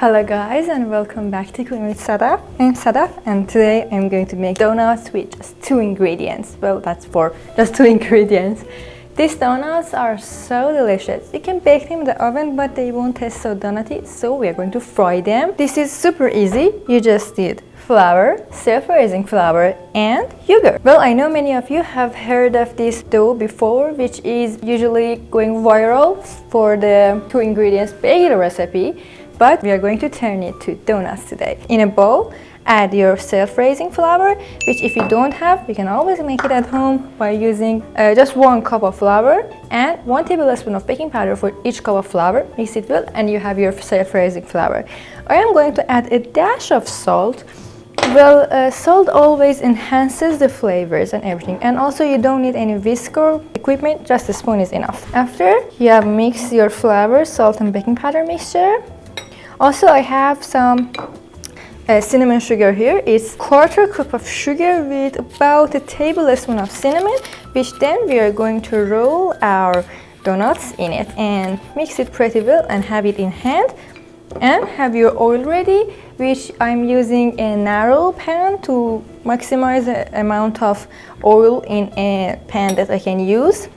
Hello guys and welcome back to Cooking with Sadaf. I'm Sadaf and today I'm going to make donuts with just 2 ingredients. Well, that's for just 2 ingredients. These donuts are so delicious. You can bake them in the oven but they won't taste so donutty, so we are going to fry them. This is super easy. You just need flour, self-raising flour and yogurt. Well, I know many of you have heard of this dough before, which is usually going viral for the 2 ingredients bagel recipe. But we are going to turn it to donuts today. In a bowl, add your self-raising flour, which if you don't have, you can always make it at home by using just 1 cup of flour and 1 tablespoon of baking powder for each cup of flour. Mix it well and you have your self-raising flour. I am going to add a dash of salt. Well, salt always enhances the flavors and everything, and also you don't need any whisk or equipment, just a spoon is enough. After you have mixed your flour, salt and baking powder mixture, also I have some cinnamon sugar here. It's 1/4 cup of sugar with about a tablespoon of cinnamon, which then we are going to roll our donuts in it and mix it pretty well and have it in hand. And have your oil ready, which I'm using a narrow pan to maximize the amount of oil in a pan that I can use.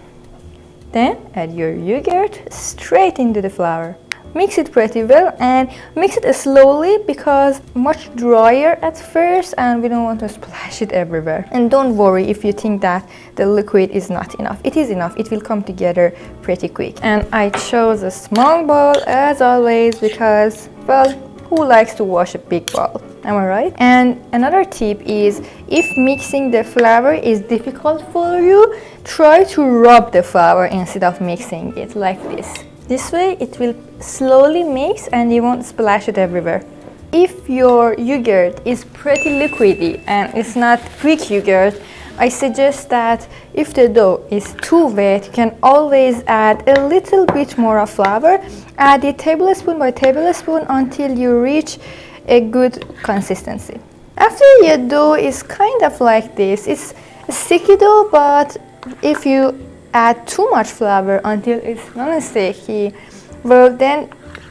Then add your yogurt straight into the flour. Mix it pretty well and mix it slowly because much drier at first and we don't want to splash it everywhere. And don't worry if you think that the liquid is not enough. It is enough. It will come together pretty quick. And I chose a small bowl as always because, well, who likes to wash a big bowl? Am I right? And another tip is, if mixing the flour is difficult for you, try to rub the flour instead of mixing it like this. This way it will slowly mix and you won't splash it everywhere. If your yogurt is pretty liquidy and it's not quick yogurt, I suggest that if the dough is too wet, you can always add a little bit more of flour. Add it tablespoon by tablespoon until you reach a good consistency. After your dough is kind of like this, it's a sticky dough, but if you add too much flour until it's non-sticky, well, then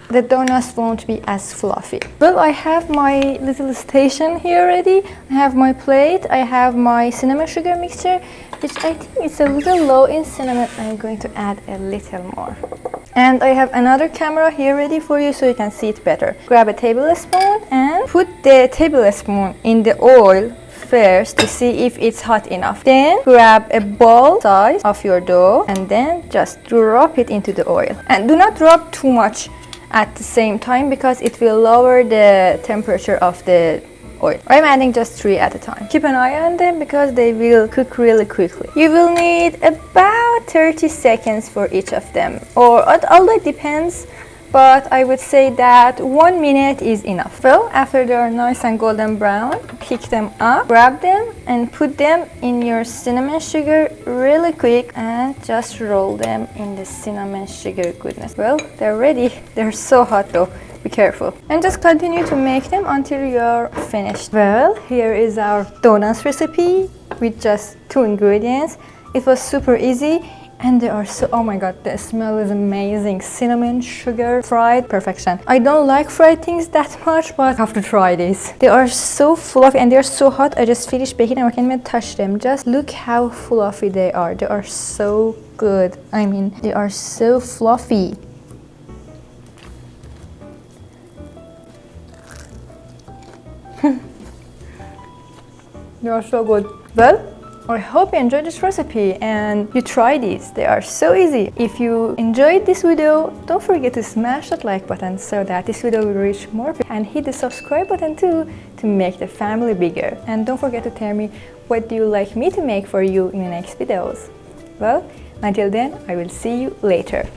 the donuts won't be as fluffy. Well, I have my little station here ready. I have my plate, I have my cinnamon sugar mixture, which I think is a little low in cinnamon. I'm going to add a little more. And I have another camera here ready for you so you can see it better. Grab a tablespoon and put the tablespoon in the oil first to see if it's hot enough. Then grab a ball size of your dough and then just drop it into the oil. And do not drop too much at the same time because it will lower the temperature of the oil. I'm adding just 3 at a time. Keep an eye on them because they will cook really quickly. You will need about 30 seconds for each of them, or although it depends, but I would say that 1 minute is enough. Well, after they are nice and golden brown, pick them up, grab them and put them in your cinnamon sugar really quick and just roll them in the cinnamon sugar goodness. Well, they're ready. They're so hot though. Be careful. And just continue to make them until you're finished. Well, here is our donuts recipe with just 2 ingredients. It was super easy. And they are so, oh my god, the smell is amazing. Cinnamon, sugar, fried, perfection. I don't like fried things that much, but I have to try this. They are so fluffy and they're so hot. I just finished baking them. I can't even touch them. Just look how fluffy they are. They are so good. I mean, they are so fluffy. They are so good. Well, I hope you enjoyed this recipe and you try these. They are so easy. If you enjoyed this video, don't forget to smash that like button so that this video will reach more people, and hit the subscribe button too to make the family bigger. And don't forget to tell me what do you like me to make for you in the next videos. Well, until then, I will see you later.